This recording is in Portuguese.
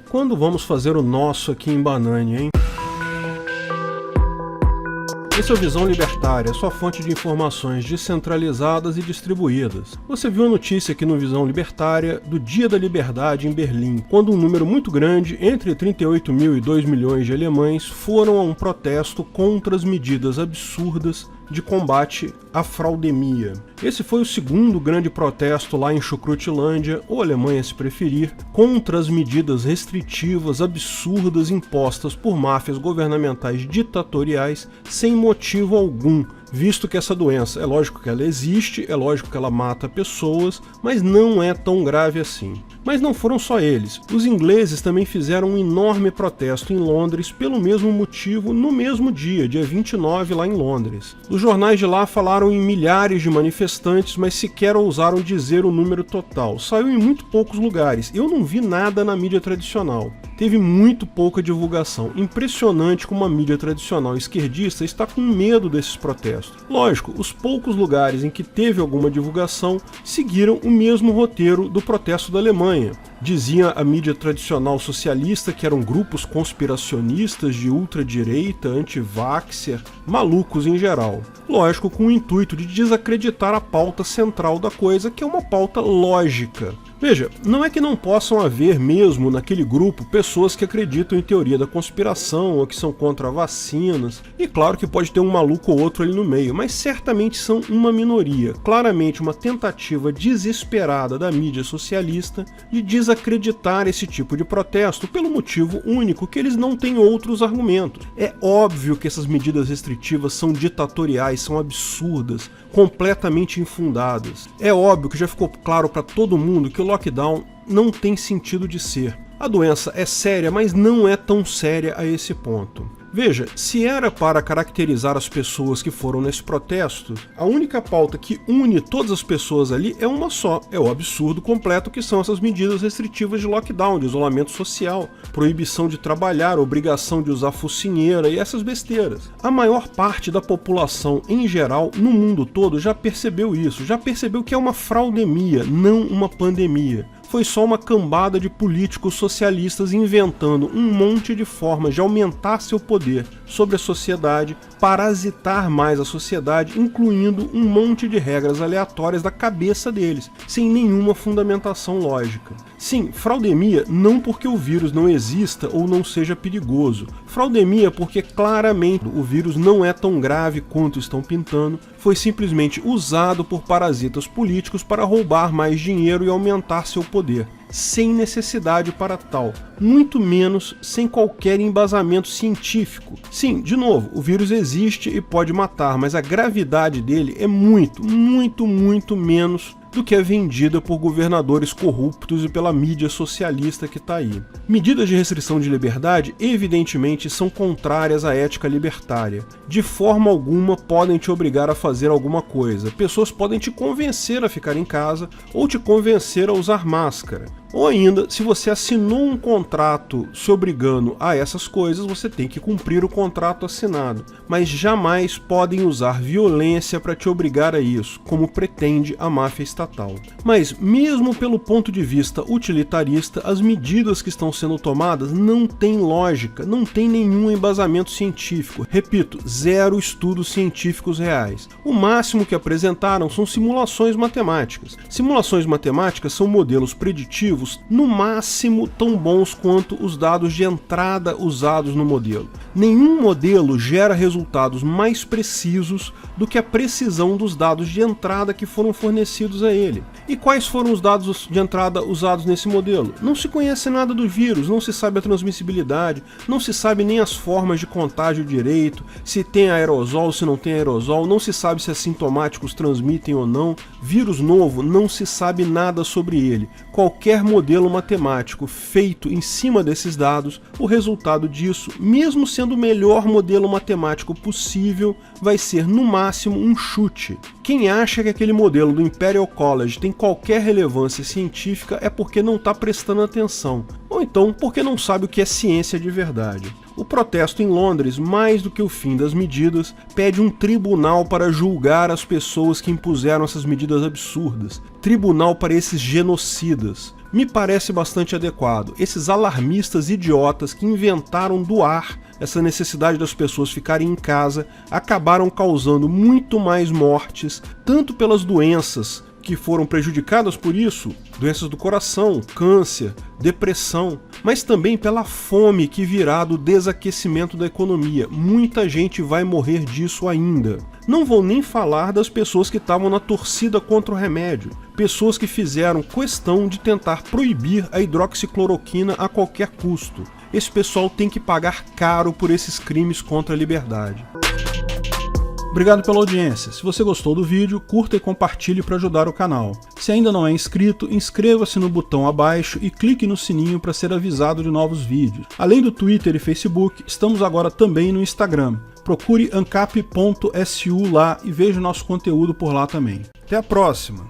Quando vamos fazer o nosso aqui em Banane, hein? Esse é o Visão Libertária, sua fonte de informações descentralizadas e distribuídas. Você viu a notícia aqui no Visão Libertária do Dia da Liberdade em Berlim, quando um número muito grande, entre 38 mil e 2 milhões de alemães, foram a um protesto contra as medidas absurdas de combate à fraudemia. Esse foi o segundo grande protesto lá em Chucrutilândia, ou Alemanha se preferir, contra as medidas restritivas absurdas impostas por máfias governamentais ditatoriais sem motivo algum, visto que essa doença, é lógico que ela existe, é lógico que ela mata pessoas, mas não é tão grave assim. Mas não foram só eles. Os ingleses também fizeram um enorme protesto em Londres pelo mesmo motivo no mesmo dia 29, lá em Londres. Os jornais de lá falaram em milhares de manifestantes, mas sequer ousaram dizer o número total. Saiu em muito poucos lugares. Eu não vi nada na mídia tradicional. Teve muito pouca divulgação. Impressionante como a mídia tradicional esquerdista está com medo desses protestos. Lógico, os poucos lugares em que teve alguma divulgação seguiram o mesmo roteiro do protesto da Alemanha. Dizia a mídia tradicional socialista que eram grupos conspiracionistas de ultradireita, anti-vaxxer, malucos em geral. Lógico, com o intuito de desacreditar a pauta central da coisa, que é uma pauta lógica. Veja, não é que não possam haver mesmo naquele grupo pessoas que acreditam em teoria da conspiração ou que são contra vacinas, e claro que pode ter um maluco ou outro ali no meio, mas certamente são uma minoria, claramente uma tentativa desesperada da mídia socialista de desacreditar esse tipo de protesto pelo motivo único que eles não têm outros argumentos. É óbvio que essas medidas restritivas são ditatoriais, são absurdas, completamente infundadas. É óbvio que já ficou claro para todo mundo que o lockdown não tem sentido de ser. A doença é séria, mas não é tão séria a esse ponto. Veja, se era para caracterizar as pessoas que foram nesse protesto, a única pauta que une todas as pessoas ali é uma só, é o absurdo completo que são essas medidas restritivas de lockdown, de isolamento social, proibição de trabalhar, obrigação de usar focinheira e essas besteiras. A maior parte da população em geral, no mundo todo, já percebeu isso, já percebeu que é uma fraudemia, não uma pandemia. Foi só uma cambada de políticos socialistas inventando um monte de formas de aumentar seu poder sobre a sociedade, parasitar mais a sociedade, incluindo um monte de regras aleatórias da cabeça deles, sem nenhuma fundamentação lógica. Sim, fraudemia não porque o vírus não exista ou não seja perigoso. Fraudemia porque claramente o vírus não é tão grave quanto estão pintando, foi simplesmente usado por parasitas políticos para roubar mais dinheiro e aumentar seu poder, sem necessidade para tal, muito menos sem qualquer embasamento científico. Sim, de novo, o vírus existe e pode matar, mas a gravidade dele é muito menos do que é vendida por governadores corruptos e pela mídia socialista que está aí. Medidas de restrição de liberdade, evidentemente, são contrárias à ética libertária. De forma alguma podem te obrigar a fazer alguma coisa. Pessoas podem te convencer a ficar em casa ou te convencer a usar máscara. Ou ainda, se você assinou um contrato se obrigando a essas coisas, você tem que cumprir o contrato assinado. Mas jamais podem usar violência para te obrigar a isso, como pretende a máfia estatal. Mas, mesmo pelo ponto de vista utilitarista, as medidas que estão sendo tomadas não têm lógica, não tem nenhum embasamento científico. Repito, zero estudos científicos reais. O máximo que apresentaram são simulações matemáticas. Simulações matemáticas são modelos preditivos no máximo tão bons quanto os dados de entrada usados no modelo. Nenhum modelo gera resultados mais precisos do que a precisão dos dados de entrada que foram fornecidos a ele. E quais foram os dados de entrada usados nesse modelo? Não se conhece nada do vírus, não se sabe a transmissibilidade, não se sabe nem as formas de contágio direito, se tem aerosol, se não tem aerosol, não se sabe se assintomáticos transmitem ou não. Vírus novo, não se sabe nada sobre ele. Qualquer modelo matemático feito em cima desses dados, o resultado disso, mesmo sendo o melhor modelo matemático possível, vai ser no máximo um chute. Quem acha que aquele modelo do Imperial College tem qualquer relevância científica é porque não está prestando atenção, ou então porque não sabe o que é ciência de verdade. O protesto em Londres, mais do que o fim das medidas, pede um tribunal para julgar as pessoas que impuseram essas medidas absurdas. Tribunal para esses genocidas. me parece bastante adequado. Esses alarmistas idiotas que inventaram do ar essa necessidade das pessoas ficarem em casa acabaram causando muito mais mortes, tanto pelas doenças que foram prejudicadas por isso, doenças do coração, câncer, depressão, mas também pela fome que virá do desaquecimento da economia. Muita gente vai morrer disso ainda. Não vou nem falar das pessoas que estavam na torcida contra o remédio, pessoas que fizeram questão de tentar proibir a hidroxicloroquina a qualquer custo. Esse pessoal tem que pagar caro por esses crimes contra a liberdade. Obrigado pela audiência. Se você gostou do vídeo, curta e compartilhe para ajudar o canal. Se ainda não é inscrito, inscreva-se no botão abaixo e clique no sininho para ser avisado de novos vídeos. Além do Twitter e Facebook, estamos agora também no Instagram. Procure ancap.su lá e veja o nosso conteúdo por lá também. Até a próxima!